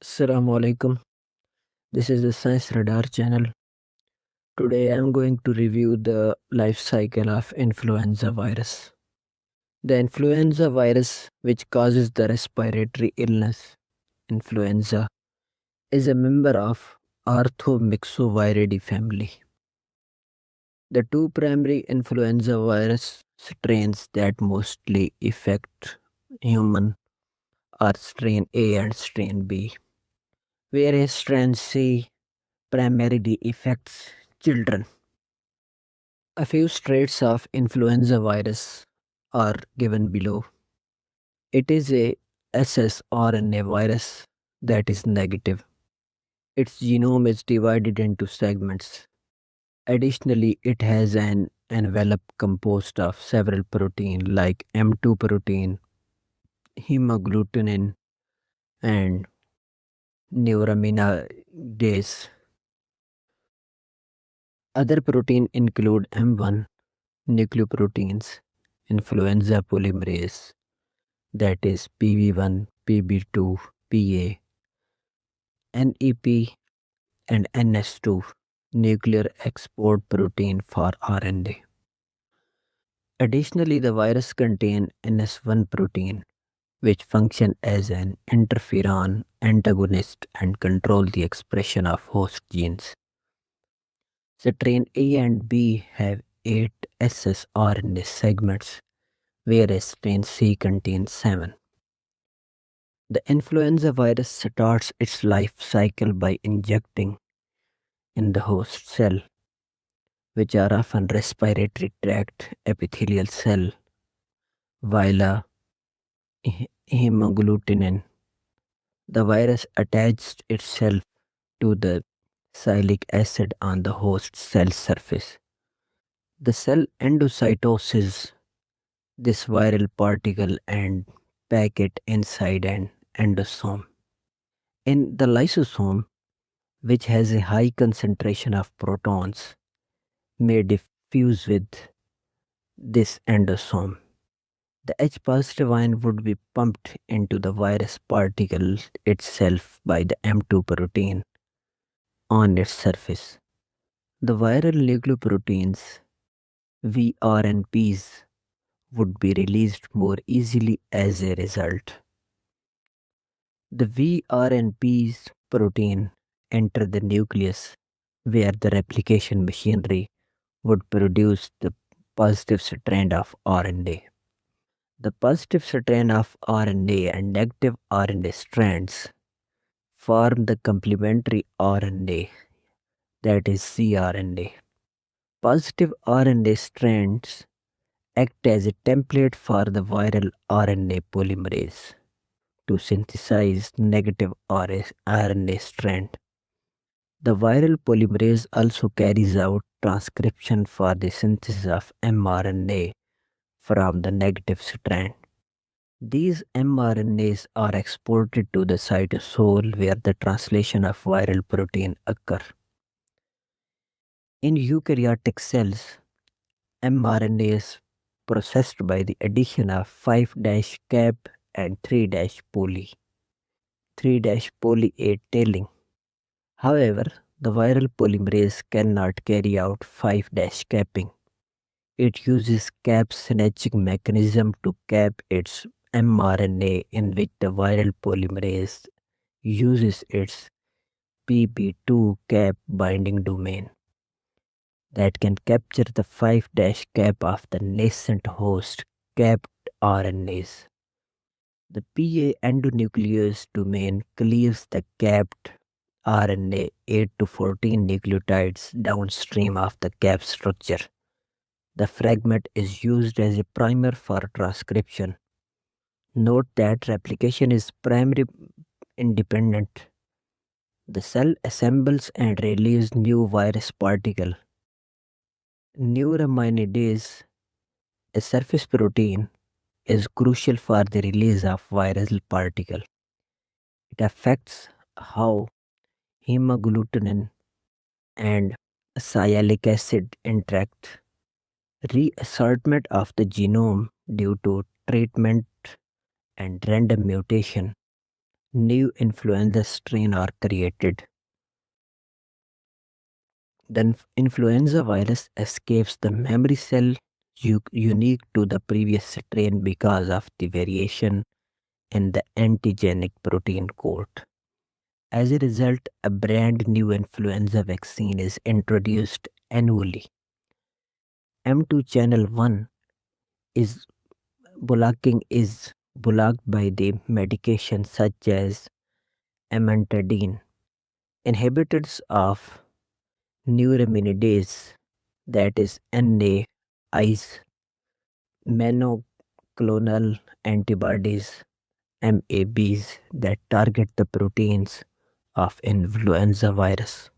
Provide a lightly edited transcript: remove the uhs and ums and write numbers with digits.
Assalamu alaikum. This is the Science Radar channel. Today I am going to review the life cycle of influenza virus. The influenza virus, which causes the respiratory illness, influenza, is a member of Orthomyxoviridae family. The two primary influenza virus strains that mostly affect human are strain A and strain B, whereas strain C primarily affects children. A few traits of influenza virus are given below. It is a ssRNA virus that is negative. Its genome is divided into segments. Additionally, it has an envelope composed of several proteins like M2 protein, hemagglutinin, and neuraminidase. Other proteins include M1 nucleoproteins, influenza polymerase, that is PB1, PB2, PA, NEP, and NS2, nuclear export protein for RNA. Additionally, the virus contains NS1 protein, which function as an interferon antagonist and control the expression of host genes. Strain A and B have 8 ssRNA segments, whereas strain C contains 7. The influenza virus starts its life cycle by injecting in the host cell, which are often respiratory tract epithelial cell, via hemagglutinin. The virus attached itself to the salicylic acid on the host cell surface. The cell endocytoses this viral particle and pack it inside an endosome. In the lysosome, which has a high concentration of protons, may diffuse with this endosome. The H positive ion would be pumped into the virus particle itself by the M2 protein on its surface. The viral nucleoproteins, VRNPs, would be released more easily as a result. The VRNPs protein enter the nucleus where the replication machinery would produce the positive strand of RNA. The positive strand of RNA and negative RNA strands form the complementary RNA, that is cRNA. Positive RNA strands act as a template for the viral RNA polymerase to synthesize negative RNA strand. The viral polymerase also carries out transcription for the synthesis of mRNA from the negative strand. These mRNAs are exported to the cytosol where the translation of viral protein occur. In eukaryotic cells, mRNA is processed by the addition of 5' cap and 3' poly, 3' poly A tailing. However, the viral polymerase cannot carry out 5' capping. It uses cap-snatching mechanism to cap its mRNA, in which the viral polymerase uses its PB2 cap binding domain that can capture the 5' cap of the nascent host capped RNAs. The PA endonuclease domain cleaves the capped RNA 8 to 14 nucleotides downstream of the cap structure. The fragment is used as a primer for transcription. Note that replication is primary independent. The cell assembles and releases new virus particle. Neuraminidase, a surface protein, is crucial for the release of viral particle. It affects how hemagglutinin and sialic acid interact. Reassortment of the genome due to treatment and random mutation new influenza strain are created. The influenza virus escapes the memory cell unique to the previous strain because of the variation in the antigenic protein code. As a result, a brand new influenza vaccine is introduced annually. M2 channel 1 is is blocked by the medication such as amantadine. Inhibitors of neuraminidase, that is NAIs, monoclonal antibodies, MABs, that target the proteins of influenza virus.